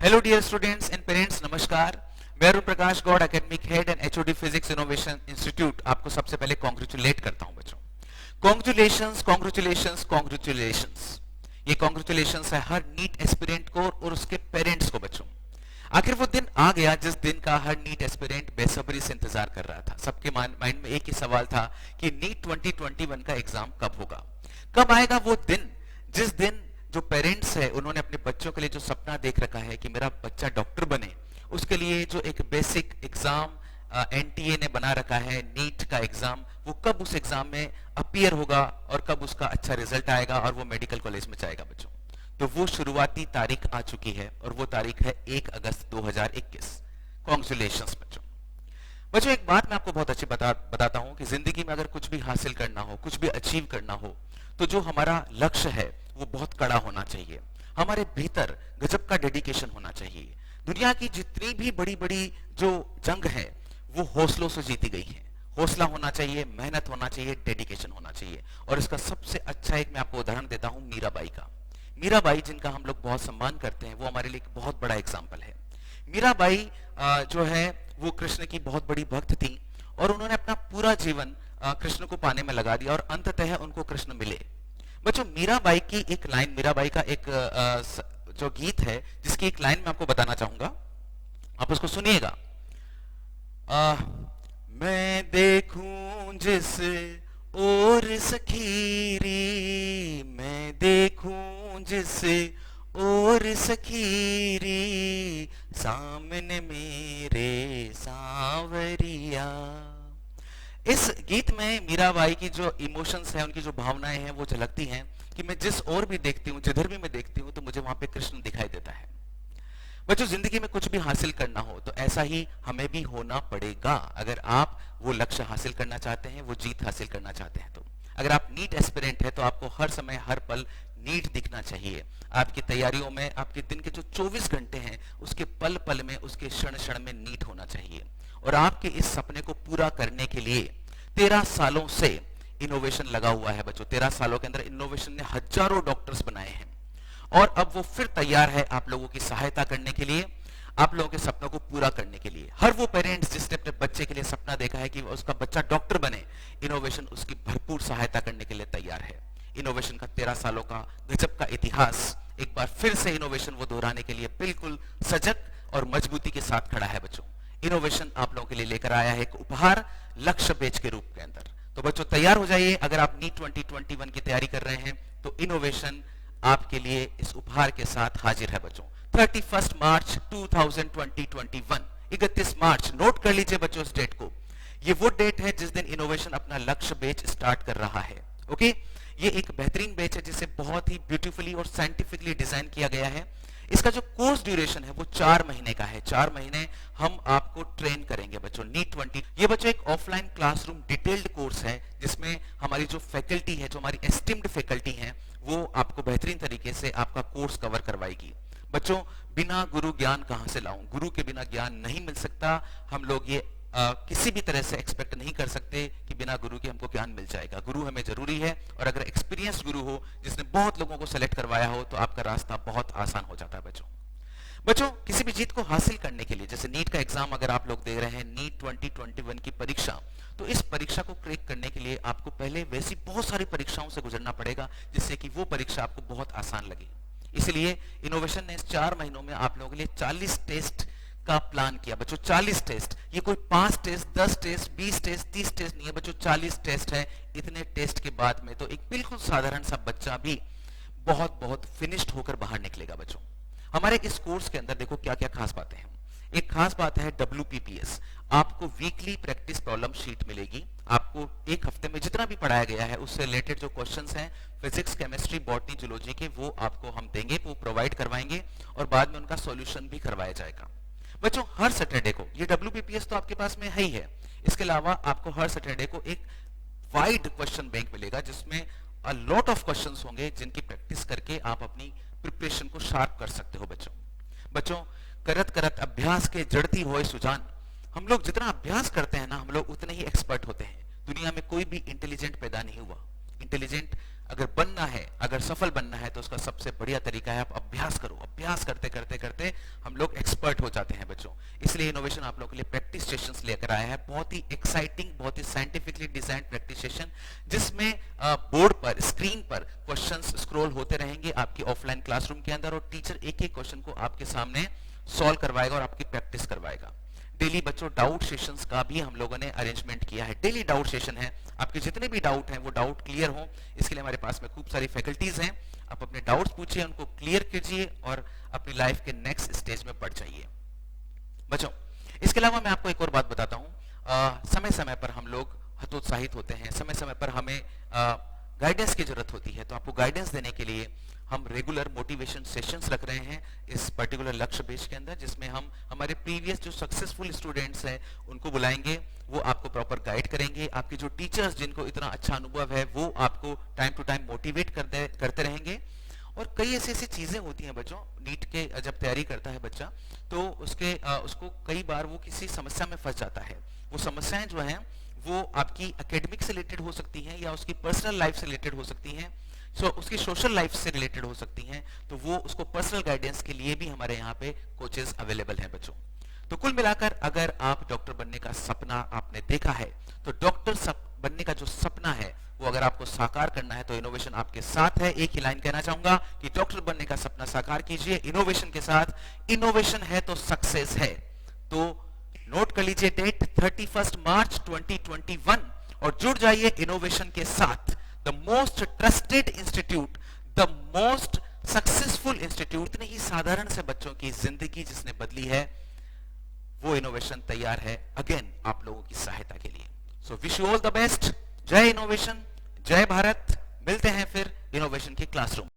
Hello dear students and parents, नमस्कार। मैं Arun Prakash Gaur, academic head and HOD physics innovation institute, आपको सबसे पहले कॉन्ग्रेचुलेट करता हूं बच्चों। Congratulations, congratulations, congratulations. ये कॉन्ग्रेचुलेशंस है हर नीट एस्पिरेंट को और उसके पेरेंट्स को बच्चों। आखिर वो दिन आ गया जिस दिन का हर नीट एस्पिरेंट बेसब्री से इंतजार कर रहा था। सबके माइंड में एक ही सवाल था कि नीट 2021 का एग्जाम कब होगा, कब आएगा वो दिन जिस दिन जो पेरेंट्स है उन्होंने अपने बच्चों के लिए जो सपना देख रखा है कि मेरा बच्चा डॉक्टर बने, उसके लिए जो एक बेसिक एग्जाम एनटीए ने बना रखा है नीट का एग्जाम, वो कब उस एग्जाम में अपीयर होगा और कब उसका अच्छा रिजल्ट आएगा और वो मेडिकल कॉलेज में जाएगा बच्चों। तो वो शुरुआती तारीख आ चुकी है और वो तारीख है 1 अगस्त 2021। कॉन्ग्रेचुलेशंस बच्चों। बच्चों एक बात मैं आपको बहुत अच्छी बताता हूं कि जिंदगी में अगर कुछ भी हासिल करना हो, कुछ भी अचीव करना हो, तो जो हमारा लक्ष्य है वो बहुत कड़ा होना चाहिए। हमारे भीतर गजब का डेडिकेशन होना चाहिए। दुनिया की जितनी भी बड़ी बड़ी जो जंग है वो हौसलों से जीती गई है। हौसला होना चाहिए, मेहनत होना चाहिए, डेडिकेशन होना चाहिए। और इसका सबसे अच्छा एक मैं आपको उदाहरण देता हूं मीराबाई का। मीराबाई जिनका हम लोग बहुत सम्मान करते हैं, वो हमारे लिए एक बहुत बड़ा एग्जाम्पल है। मीराबाई जो है वो कृष्ण की बहुत बड़ी भक्त थी और उन्होंने अपना पूरा जीवन कृष्ण को पाने में लगा दिया और अंततः उनको कृष्ण मिले। बच्चों मीराबाई की एक लाइन, मीराबाई का एक जो गीत है जिसकी एक लाइन मैं आपको बताना चाहूंगा, आप उसको सुनिएगा। मैं देखूं जिस और सखीरी, मैं देखूं जिस और सखीरी, सामने मेरे सांवरिया। इस गीत में मीराबाई की जो इमोशंस है, उनकी जो भावनाएं हैं वो झलकती हैं कि मैं जिस और भी देखती हूँ, जिधर भी मैं देखती हूँ, तो मुझे वहां पे कृष्ण दिखाई देता है। बच्चों जिंदगी में कुछ भी हासिल करना हो तो ऐसा ही हमें भी होना पड़ेगा। अगर आप वो लक्ष्य हासिल करना चाहते हैं, वो जीत हासिल करना चाहते हैं, तो अगर आप नीट एस्पिरेंट है तो आपको हर समय हर पल नीट दिखना चाहिए। आपकी तैयारियों में आपके दिन के जो 24 घंटे हैं उसके पल पल में, उसके क्षण क्षण में नीट होना चाहिए। और आपके इस सपने को पूरा करने के लिए 13 सालों से इनोवेशन लगा हुआ है बच्चों। 13 सालों के अंदर इनोवेशन ने हजारों डॉक्टर्स बनाए हैं और अब वो फिर तैयार है आप लोगों की सहायता करने के लिए, आप लोगों के सपनों को पूरा करने के लिए। हर वो पेरेंट्स जिसने अपने बच्चे के लिए सपना देखा है कि उसका बच्चा डॉक्टर बने, इनोवेशन उसकी भरपूर सहायता करने के लिए तैयार है। इनोवेशन का 13 सालों का गजब का इतिहास एक बार फिर से इनोवेशन वो दोहराने के लिए बिल्कुल सजग और मजबूती के साथ खड़ा है बच्चों। इनोवेशन आप लोगों के लिए लेकर आया है एक उपहार, लक्ष्य बेच के रूप के अंदर। तो बच्चों तैयार हो जाइए। अगर आप नीट 2021 की तैयारी कर रहे हैं तो इनोवेशन आपके लिए इस उपहार के साथ हाजिर है बच्चों। 31 मार्च 2021, 31 मार्च, नोट कर लीजिए बच्चों इस डेट को। ये वो डेट है जिस दिन इनोवेशन अपना लक्ष्य बेच स्टार्ट कर रहा है। ओके, ये एक बेहतरीन बेच है जिसे बहुत ही ब्यूटीफुली और साइंटिफिकली डिजाइन किया गया है। इसका जो कोर्स ड्यूरेशन है वो 4 महीने का है। 4 महीने हम आपको ट्रेन करेंगे बच्चों नीट 20। ये बच्चों एक ऑफलाइन क्लासरूम डिटेल्ड कोर्स है जिसमें हमारी जो फैकल्टी है, जो हमारी एस्टीम्ड फैकल्टी है, वो आपको बेहतरीन तरीके से आपका कोर्स कवर करवाएगी। बच्चों बिना गुरु ज्ञान कहां से लाऊं, गुरु के बिना ज्ञान नहीं मिल सकता। हम लोग ये किसी भी तरह से एक्सपेक्ट नहीं कर सकते कि बिना गुरु के हमको ज्ञान मिल जाएगा। गुरु हमें जरूरी है और अगर एक्सपीरियंस गुरु हो जिसने बहुत लोगों को सेलेक्ट करवाया हो तो आपका रास्ता बहुत आसान हो जाता है बच्चों किसी भी जीत को हासिल करने के लिए, जैसे नीट का एग्जाम अगर आप लोग दे रहे हैं, नीट 2021 की परीक्षा, तो इस परीक्षा को क्रैक करने के लिए आपको पहले वैसी बहुत सारी परीक्षाओं से गुजरना पड़ेगा जिससे कि वो परीक्षा आपको बहुत आसान लगे। इसलिए इनोवेशन ने इस 4 महीनों में आप लोगों के लिए 40 टेस्ट का प्लान किया बच्चों। 40 टेस्ट, ये कोई 5 टेस्ट, 10 टेस्ट, 20 टेस्ट, 30 टेस्ट नहीं है बच्चों, 40 टेस्ट है। इतने टेस्ट के बाद में तो एक बिल्कुल साधारण सा बच्चा भी बहुत बहुत फिनिश्ड होकर बाहर निकलेगा बच्चों। हमारे इस कोर्स के अंदर देखो क्या क्या खास बातें हैं। एक खास बात है WPPS, आपको वीकली प्रैक्टिस प्रॉब्लम शीट मिलेगी। आपको एक हफ्ते में जितना भी पढ़ाया गया है उससे रिलेटेड जो क्वेश्चंस हैं फिजिक्स, केमिस्ट्री, बॉटनी, जूलॉजी के, वो आपको हम देंगे, वो प्रोवाइड करवाएंगे और बाद में उनका सॉल्यूशन भी करवाया जाएगा। बच्चों हर सैटरडे को, ये WPPS तो आपके पास में है ही है, इसके अलावा आपको हर सैटरडे को एक वाइड क्वेश्चन बैंक मिलेगा जिसमें अ लॉट ऑफ क्वेश्चंस होंगे जिनकी प्रैक्टिस करके आप अपनी प्रिपरेशन को शार्प कर सकते हो बच्चों करत करत अभ्यास के जड़ती होए सुजान। हम लोग जितना अभ्यास करते हैं ना, हम लोग उतने ही एक्सपर्ट होते हैं। दुनिया में कोई भी इंटेलिजेंट पैदा नहीं हुआ। इंटेलिजेंट अगर बनना है, अगर सफल बनना है, तो उसका सबसे बढ़िया तरीका है आप अभ्यास करो। अभ्यास करते करते करते हम लोग एक्सपर्ट हो जाते हैं बच्चों। इसलिए इनोवेशन आप लोगों के लिए प्रैक्टिस सेशंस लेकर आया है, बहुत ही एक्साइटिंग, बहुत ही साइंटिफिकली डिजाइन प्रैक्टिस सेशन, जिसमें बोर्ड पर, स्क्रीन पर क्वेश्चंस स्क्रॉल होते रहेंगे आपकी ऑफलाइन क्लासरूम के अंदर, और टीचर एक एक क्वेश्चन को आपके सामने सॉल्व करवाएगा और आपकी प्रैक्टिस करवाएगा। डेली बच्चों डाउट सेशंस का भी हम लोगों ने अरेंजमेंट किया है। डेली डाउट सेशन है, आपके जितने भी डाउट हैं वो डाउट क्लियर हो, इसके लिए हमारे पास में खूब सारी फैकल्टीज हैं। आप अपने डाउट्स पूछिए, उनको क्लियर कीजिए और अपनी लाइफ के नेक्स्ट स्टेज में बढ़ जाइए बच्चों। इसके अलावा मैं आपको एक और बात बताता हूँ, समय समय पर हम लोग हतोत्साहित होते हैं, समय समय पर हमें गाइडेंस की जरूरत होती है। तो आपको गाइडेंस देने के लिए हम रेगुलर मोटिवेशन सेशंस रख रहे हैं इस पर्टिकुलर लक्ष्य बेस के अंदर, जिसमें हम हमारे प्रीवियस जो सक्सेसफुल स्टूडेंट्स हैं उनको बुलाएंगे, वो आपको प्रॉपर गाइड करेंगे। आपके जो टीचर्स जिनको इतना अच्छा अनुभव है वो आपको टाइम टू टाइम मोटिवेट करते रहेंगे। और कई ऐसी चीजें होती हैं बच्चों, नीट के जब तैयारी करता है बच्चा तो उसको कई बार वो किसी समस्या में फंस जाता है। वो समस्याएं जो हैं वो आपकी एकेडमिक से रिलेटेड हो सकती हैं, या उसकी पर्सनल लाइफ से रिलेटेड हो सकती हैं, उसकी सोशल लाइफ से रिलेटेड हो सकती हैं। तो वो उसको पर्सनल गाइडेंस के लिए भी हमारे यहाँ पे कोचेस अवेलेबल हैं बच्चों। तो कुल मिलाकर अगर आप डॉक्टर बनने का सपना आपने देखा है, तो डॉक्टर बनने का जो सपना है वो अगर आपको साकार करना है तो इनोवेशन आपके साथ है। एक ही लाइन कहना चाहूंगा कि डॉक्टर बनने का सपना साकार कीजिए इनोवेशन के साथ। इनोवेशन है तो सक्सेस है। तो नोट कर लीजिए डेट 31 मार्च 2021 और जुड़ जाइए इनोवेशन के साथ। The most trusted institute, the most successful institute. इतने ही साधारण से बच्चों की जिंदगी जिसने बदली है, वो इनोवेशन तैयार है अगेन आप लोगों की सहायता के लिए। So wish you all the best. जय इनोवेशन, जय भारत। मिलते हैं फिर इनोवेशन के क्लासरूम।